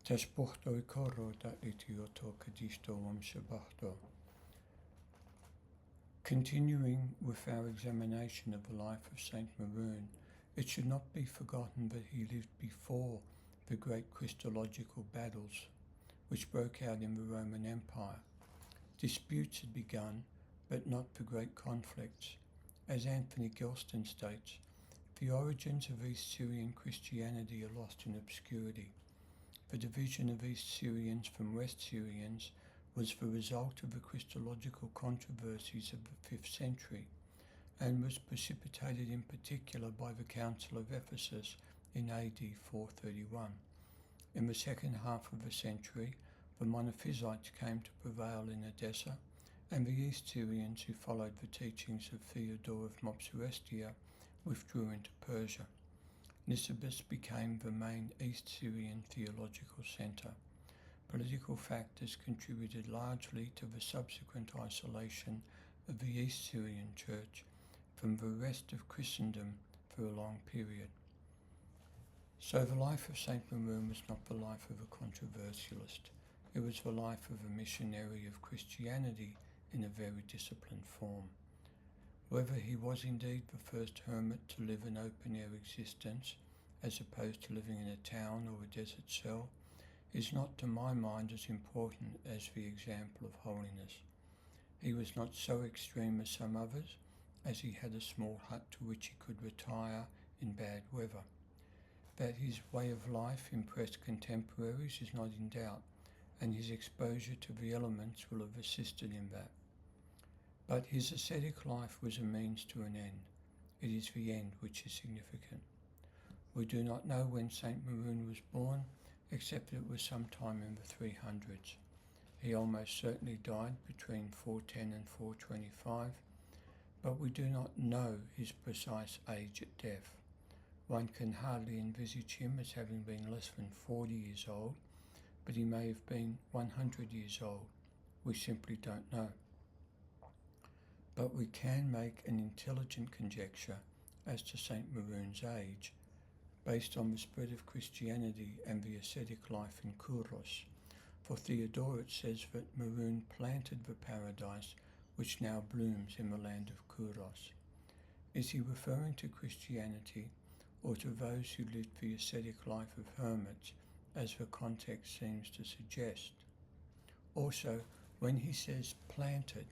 Tashpuhto ikoro da itioto kadisto wamshabahto. Continuing with our examination of the life of St Maroun, it should not be forgotten that he lived before the great Christological battles which broke out in the Roman Empire. Disputes had begun, but not the great conflicts. As Anthony Gelston states, the origins of East Syrian Christianity are lost in obscurity. The division of East Syrians from West Syrians was the result of the Christological controversies of the 5th century and was precipitated in particular by the Council of Ephesus in AD 431. In the second half of the century, the Monophysites came to prevail in Edessa, and the East Syrians who followed the teachings of Theodore of Mopsuestia withdrew into Persia. Nisibis became the main East Syrian theological centre. Political factors contributed largely to the subsequent isolation of the East Syrian Church from the rest of Christendom for a long period. So the life of St Maroun was not the life of a controversialist. It was the life of a missionary of Christianity in a very disciplined form. Whether he was indeed the first hermit to live an open-air existence, as opposed to living in a town or a desert cell, is not to my mind as important as the example of holiness. He was not so extreme as some others, as he had a small hut to which he could retire in bad weather. That his way of life impressed contemporaries is not in doubt, and his exposure to the elements will have assisted in that. But his ascetic life was a means to an end. It is the end which is significant. We do not know when St Maroun was born, except that it was sometime in the 300s. He almost certainly died between 410 and 425, but we do not know his precise age at death. One can hardly envisage him as having been less than 40 years old, but he may have been 100 years old. We simply don't know. But we can make an intelligent conjecture as to St Maroun's age, based on the spread of Christianity and the ascetic life in Kouros. For Theodoret says that Maroun planted the paradise which now blooms in the land of Kouros. Is he referring to Christianity or to those who lived the ascetic life of hermits, as the context seems to suggest? Also, when he says planted,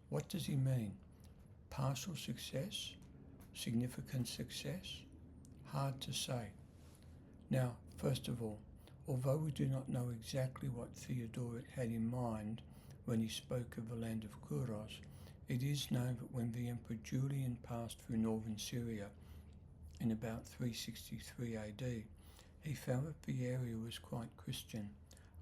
what does he mean? Partial success? Significant success? Hard to say. Now, first of all, although we do not know exactly what Theodoret had in mind when he spoke of the land of Kouros, it is known that when the Emperor Julian passed through northern Syria in about 363 AD, he found that the area was quite Christian,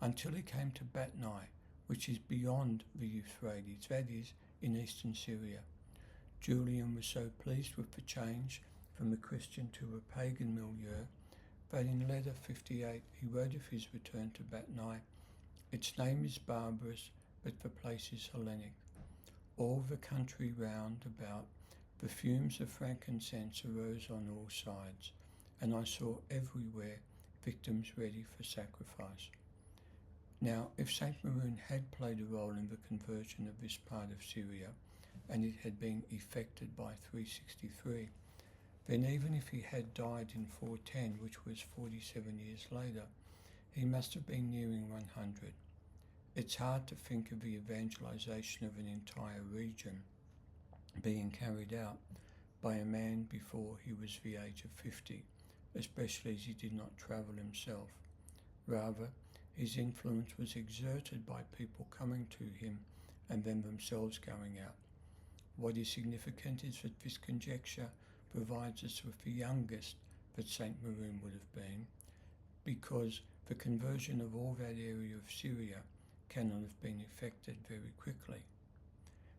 until he came to Batnai, which is beyond the Euphrates, that is, in eastern Syria. Julian was so pleased with the change from a Christian to a pagan milieu that in letter 58 he wrote of his return to Batnai, "Its name is barbarous, but the place is Hellenic. All the country round about, the fumes of frankincense arose on all sides, and I saw everywhere victims ready for sacrifice." Now, if St Maroun had played a role in the conversion of this part of Syria, and it had been effected by 363, then even if he had died in 410, which was 47 years later, he must have been nearing 100. It's hard to think of the evangelization of an entire region being carried out by a man before he was the age of 50, especially as he did not travel himself. Rather, his influence was exerted by people coming to him and then themselves going out. What is significant is that this conjecture provides us with the youngest that St Maroun would have been, because the conversion of all that area of Syria cannot have been effected very quickly.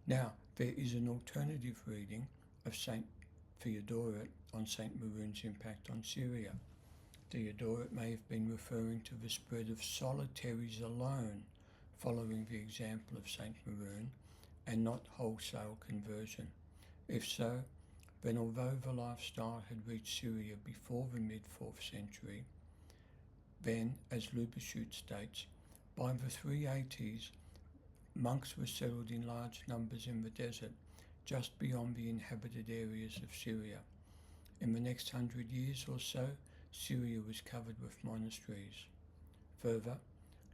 Now, there is an alternative reading of St Theodoret on St Maroun's impact on Syria. Theodoret may have been referring to the spread of solitaries alone, following the example of St Maroun, and not wholesale conversion. If so, then, although the lifestyle had reached Syria before the mid-4th century, Then, as Lübschut states, by the 380s, monks were settled in large numbers in the desert, just beyond the inhabited areas of Syria. In the next 100 years or so, Syria was covered with monasteries. Further,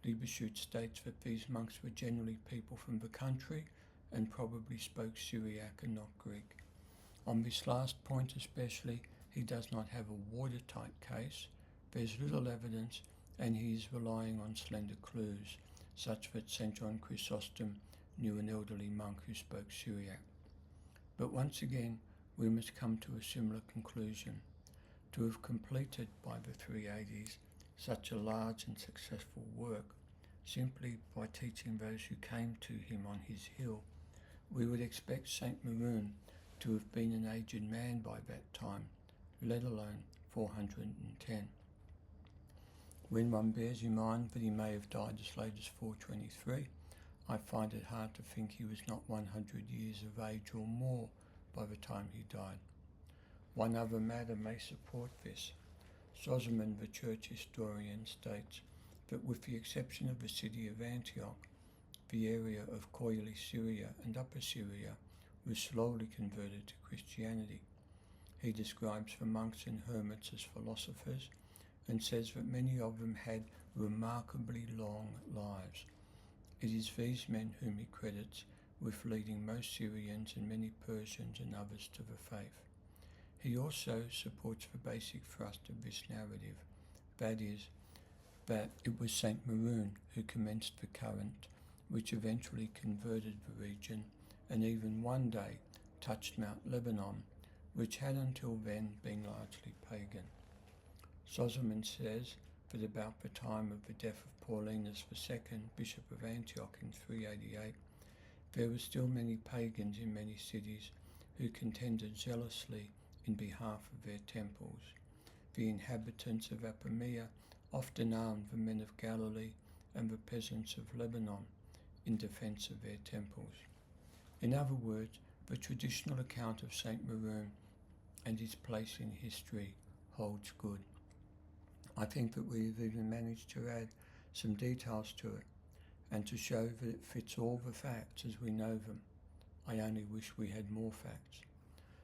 Lübschut states that these monks were generally people from the country and probably spoke Syriac and not Greek. On this last point especially, he does not have a watertight case. There's little evidence, and he is relying on slender clues, such that St John Chrysostom knew an elderly monk who spoke Syriac. But once again, we must come to a similar conclusion. To have completed by the 380s such a large and successful work, simply by teaching those who came to him on his hill, we would expect St Maroun to have been an aged man by that time, let alone 410. When one bears in mind that he may have died as late as 423, I find it hard to think he was not 100 years of age or more by the time he died. One other matter may support this. Sozomen, the church historian, states that with the exception of the city of Antioch, the area of Coeli Syria and Upper Syria was slowly converted to Christianity. He describes the monks and hermits as philosophers and says that many of them had remarkably long lives. It is these men whom he credits with leading most Syrians and many Persians and others to the faith. He also supports the basic thrust of this narrative, that is, that it was St Maroun who commenced the current, which eventually converted the region and even one day touched Mount Lebanon, which had until then been largely pagan. Sozomen says that about the time of the death of Paulinus II, Bishop of Antioch in 388, there were still many pagans in many cities who contended zealously in behalf of their temples. The inhabitants of Apamea often armed the men of Galilee and the peasants of Lebanon in defence of their temples. In other words, the traditional account of St Maroun and his place in history holds good. I think that we've even managed to add some details to it and to show that it fits all the facts as we know them. I only wish we had more facts.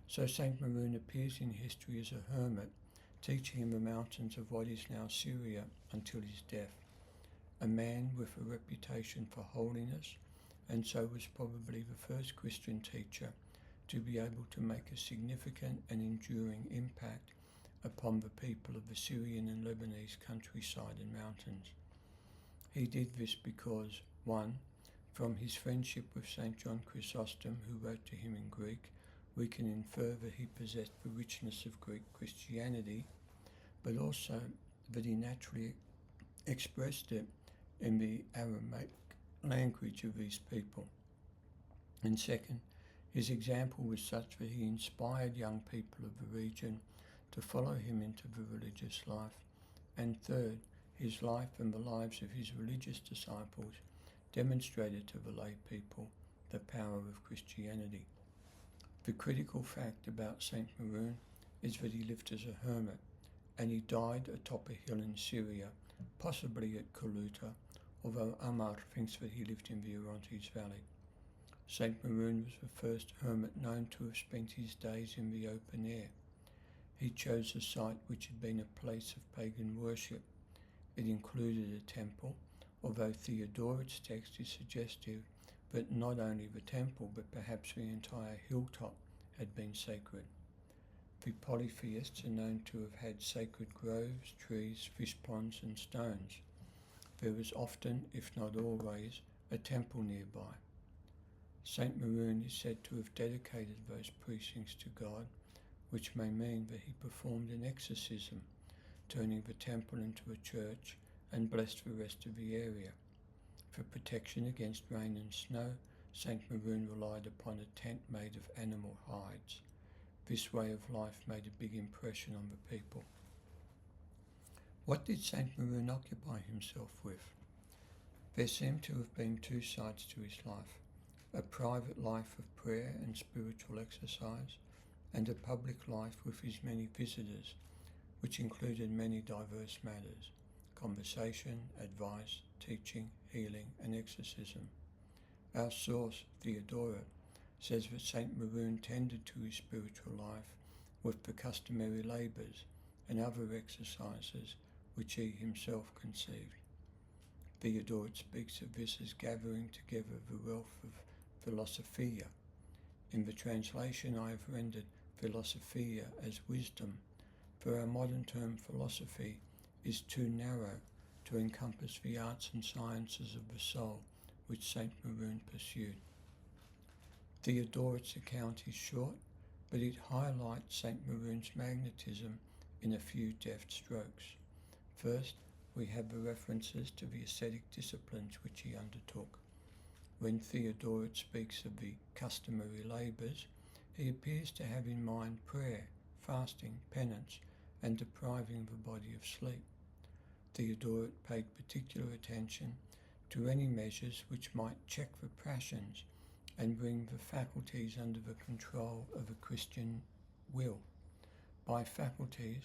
So St Maroun appears in history as a hermit, teaching in the mountains of what is now Syria until his death. A man with a reputation for holiness, and so was probably the first Christian teacher to be able to make a significant and enduring impact upon the people of the Syrian and Lebanese countryside and mountains. He did this because, 1. From his friendship with St John Chrysostom, who wrote to him in Greek, we can infer that he possessed the richness of Greek Christianity, but also that he naturally expressed it in the Aramaic language of these people. And second, his example was such that he inspired young people of the region to follow him into the religious life. And third, his life and the lives of his religious disciples demonstrated to the lay people the power of Christianity. The critical fact about St Maroun is that he lived as a hermit, and he died atop a hill in Syria, possibly at Kaluta, although Amar thinks that he lived in the Orontes Valley. St Maroun was the first hermit known to have spent his days in the open air. He chose a site which had been a place of pagan worship. It included a temple, although Theodoret's text is suggestive that not only the temple but perhaps the entire hilltop had been sacred. The polytheists are known to have had sacred groves, trees, fish ponds and stones. There was often, if not always, a temple nearby. St Maroun is said to have dedicated those precincts to God, which may mean that he performed an exorcism, turning the temple into a church and blessed the rest of the area. For protection against rain and snow, St Maroun relied upon a tent made of animal hides. This way of life made a big impression on the people. What did St Maroun occupy himself with? There seem to have been two sides to his life: a private life of prayer and spiritual exercise, and a public life with his many visitors, which included many diverse matters: conversation, advice, teaching, healing and exorcism. Our source, Theodoret, says that St Maroun tended to his spiritual life with the customary labours and other exercises which he himself conceived. Theodoret speaks of this as gathering together the wealth of philosophia. In the translation I have rendered philosophia as wisdom, for our modern term philosophy is too narrow to encompass the arts and sciences of the soul which St Maroun pursued. Theodoret's account is short, but it highlights St Maroun's magnetism in a few deft strokes. First, we have the references to the ascetic disciplines which he undertook. When Theodoret speaks of the customary labours, he appears to have in mind prayer, fasting, penance, and depriving the body of sleep. Theodoret paid particular attention to any measures which might check the passions and bring the faculties under the control of a Christian will. By faculties,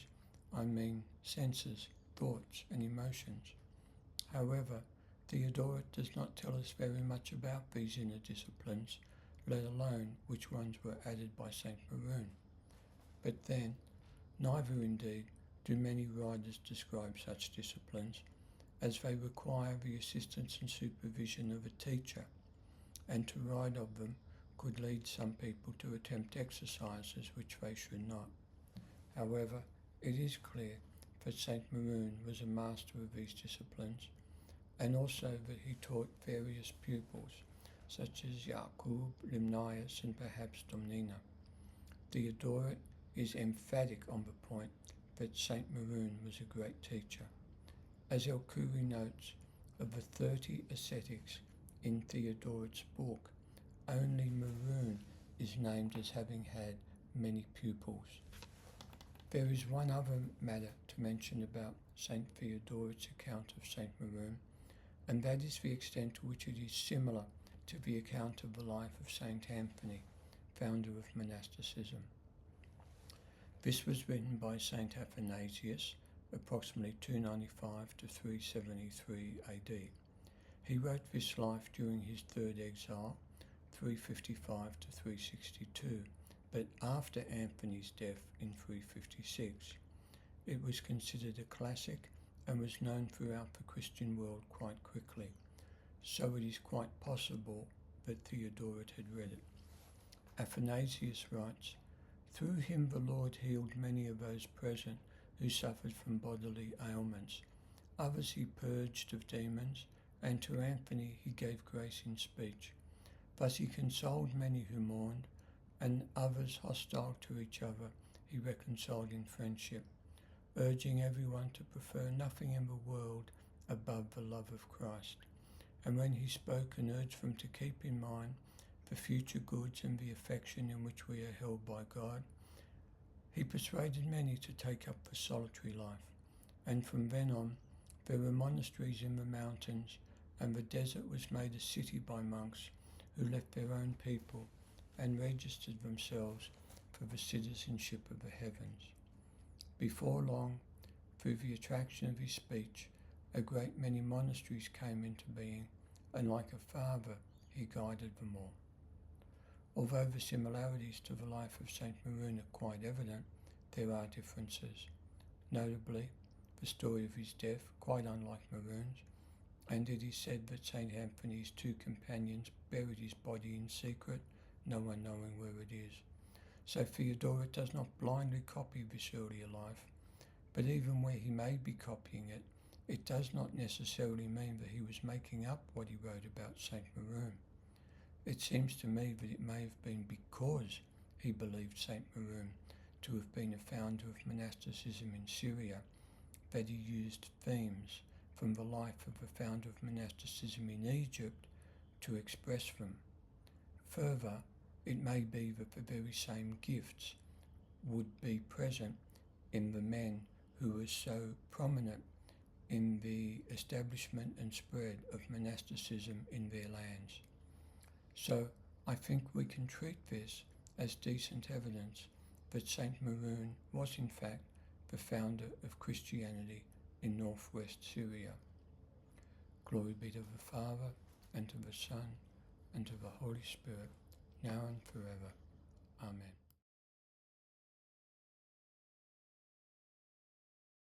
I mean senses, thoughts and emotions. However, Theodoret does not tell us very much about these inner disciplines, let alone which ones were added by St Maroun. But then, neither indeed do many writers describe such disciplines, as they require the assistance and supervision of a teacher, and to write of them could lead some people to attempt exercises which they should not. However, it is clear that St Maroun was a master of these disciplines, and also that he taught various pupils, such as Jakub, Limnius, and perhaps Domnina. Theodoret is emphatic on the point that St Maroun was a great teacher. As El-Khoury notes, of the 30 ascetics in Theodoret's book, only Maroun is named as having had many pupils. There is one other matter to mention about St Theodoret's account of St Maroun, and that is the extent to which it is similar to the account of the life of St Anthony, founder of monasticism. This was written by St Athanasius, approximately 295 to 373 AD. He wrote this life during his third exile, 355 to 362, but after Anthony's death in 356. It was considered a classic and was known throughout the Christian world quite quickly, so it is quite possible that Theodoret had read it. Athanasius writes, "Through him the Lord healed many of those present who suffered from bodily ailments. Others he purged of demons, and to Anthony he gave grace in speech. Thus he consoled many who mourned, and others hostile to each other he reconciled in friendship, urging everyone to prefer nothing in the world above the love of Christ. And when he spoke and urged them to keep in mind the future goods and the affection in which we are held by God, he persuaded many to take up the solitary life. And from then on, there were monasteries in the mountains, and the desert was made a city by monks who left their own people and registered themselves for the citizenship of the heavens. Before long, through the attraction of his speech, a great many monasteries came into being, and like a father, he guided them all." Although the similarities to the life of St Maroun are quite evident, there are differences. Notably, the story of his death, quite unlike Maroun's, and it is said that St Anthony's two companions buried his body in secret, no one knowing where it is. So Theodoret does not blindly copy this earlier life, but even where he may be copying it, it does not necessarily mean that he was making up what he wrote about St Maroun. It seems to me that it may have been because he believed St Maroun to have been a founder of monasticism in Syria that he used themes from the life of the founder of monasticism in Egypt to express them. Further, it may be that the very same gifts would be present in the men who were so prominent in the establishment and spread of monasticism in their lands. So I think we can treat this as decent evidence that St Maroun was in fact the founder of Christianity in northwest Syria. Glory be to the Father, and to the Son, and to the Holy Spirit, now and forever. Amen.